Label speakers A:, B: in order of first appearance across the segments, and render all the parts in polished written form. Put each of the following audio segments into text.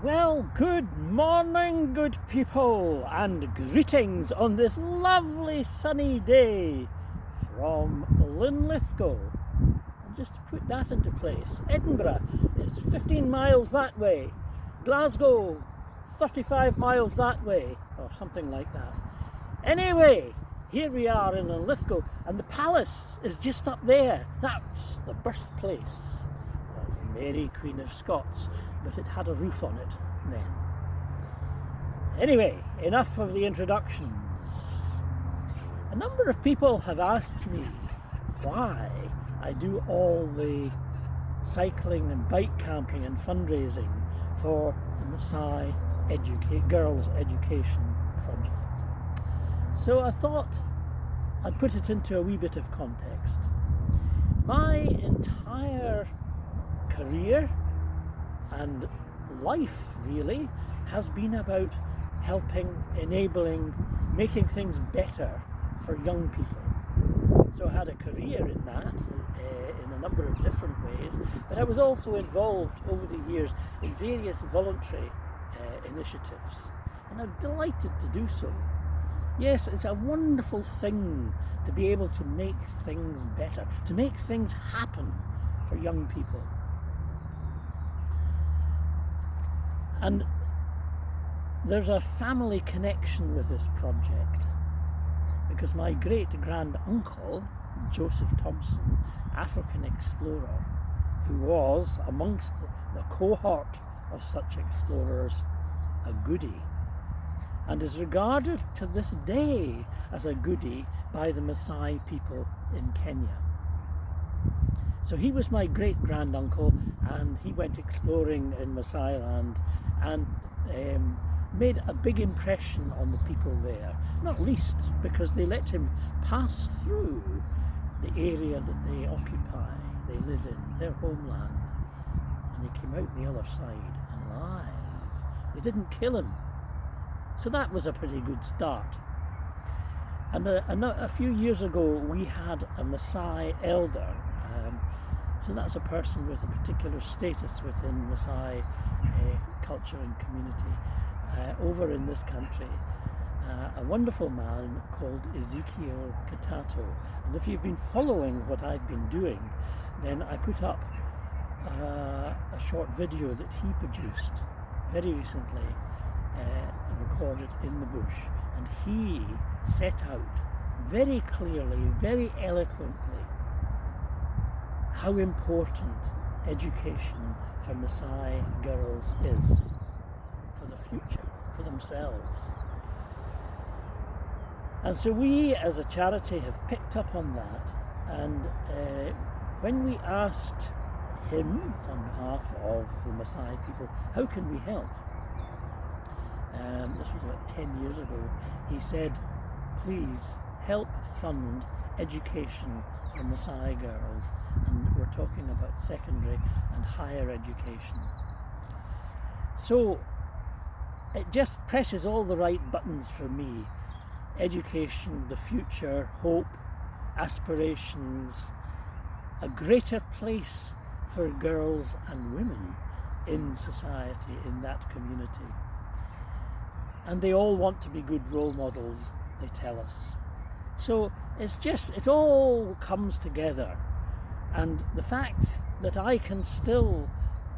A: Well, good morning, good people, and greetings on this lovely sunny day from Linlithgow. And just to put that into place, Edinburgh is 15 miles that way, Glasgow 35 miles that way, or something like that. Anyway, here we are in Linlithgow, and the palace is just up there. That's the birthplace of Mary, Queen of Scots, but it had a roof on it then. Anyway, enough of the introductions. A number of people have asked me why I do all the cycling and bike camping and fundraising for the Maasai Girls Education Project. So I thought I'd put it into a wee bit of context. My entire career and life really has been about helping, enabling, making things better for young people. So I had a career in that in a number of different ways, but I was also involved over the years in various voluntary initiatives, and I'm delighted to do so. Yes, it's a wonderful thing to be able to make things better, to make things happen for young people. And there's a family connection with this project, because my great-grand-uncle, Joseph Thompson, African explorer, who was amongst the cohort of such explorers, a goodie, and is regarded to this day as a goodie by the Maasai people in Kenya. So he was my great-grand-uncle, and he went exploring in Maasai land and made a big impression on the people there, not least because they let him pass through the area that they occupy, they live in, their homeland, and he came out the other side alive. They didn't kill him. So that was a pretty good start. And a few years ago we had a Maasai elder, so that's a person with a particular status within Maasai culture and community over in this country, a wonderful man called Ezekiel Katato. And if you've been following what I've been doing, then I put up a short video that he produced very recently, recorded in the bush, and he set out very clearly, very eloquently, how important education for Maasai girls is for the future, for themselves. And so we as a charity have picked up on that, and when we asked him on behalf of the Maasai people, how can we help? This was about 10 years ago. He said, please help fund education for Maasai girls, and we're talking about secondary and higher education. So it just presses all the right buttons for me. Education, the future, hope, aspirations, a greater place for girls and women in society, in that community. And they all want to be good role models, they tell us. So it all comes together. And the fact that I can still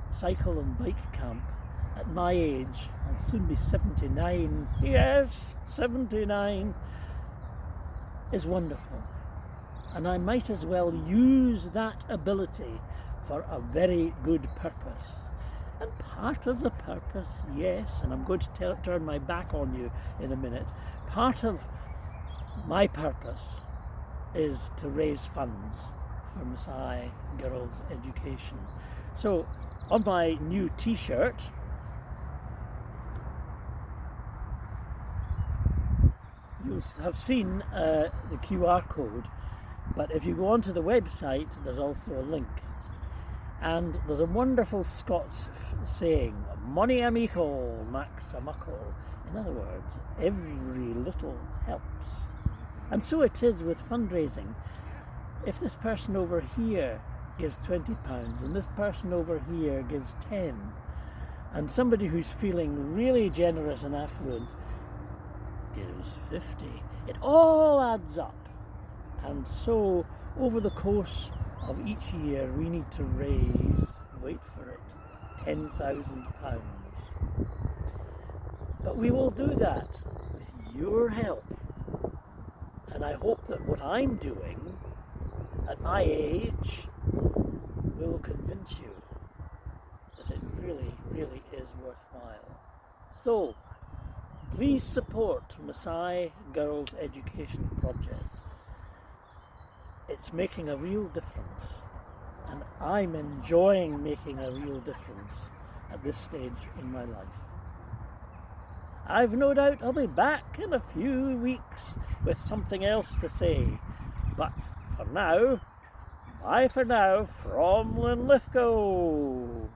A: cycle and bike camp at my age, I'll soon be 79, yes, 79, is wonderful. And I might as well use that ability for a very good purpose. And part of the purpose, yes, and I'm going to turn my back on you in a minute, part of my purpose is to raise funds for Maasai girls' education. So on my new t-shirt, you have seen the QR code, but if you go onto the website, there's also a link. And there's a wonderful Scots saying, "Money amico, max amico." In other words, every little helps. And so it is with fundraising. If this person over here gives £20 and this person over here gives 10, and somebody who's feeling really generous and affluent gives 50. It all adds up. And so over the course of each year we need to raise, wait for it, £10,000. But we will do that with your help. And I hope that what I'm doing at my age will convince you that it really, really is worthwhile. So, please support Maasai Girls Education Project. It's making a real difference, and I'm enjoying making a real difference at this stage in my life. I've no doubt I'll be back in a few weeks with something else to say, but for now, bye for now from Linlithgow.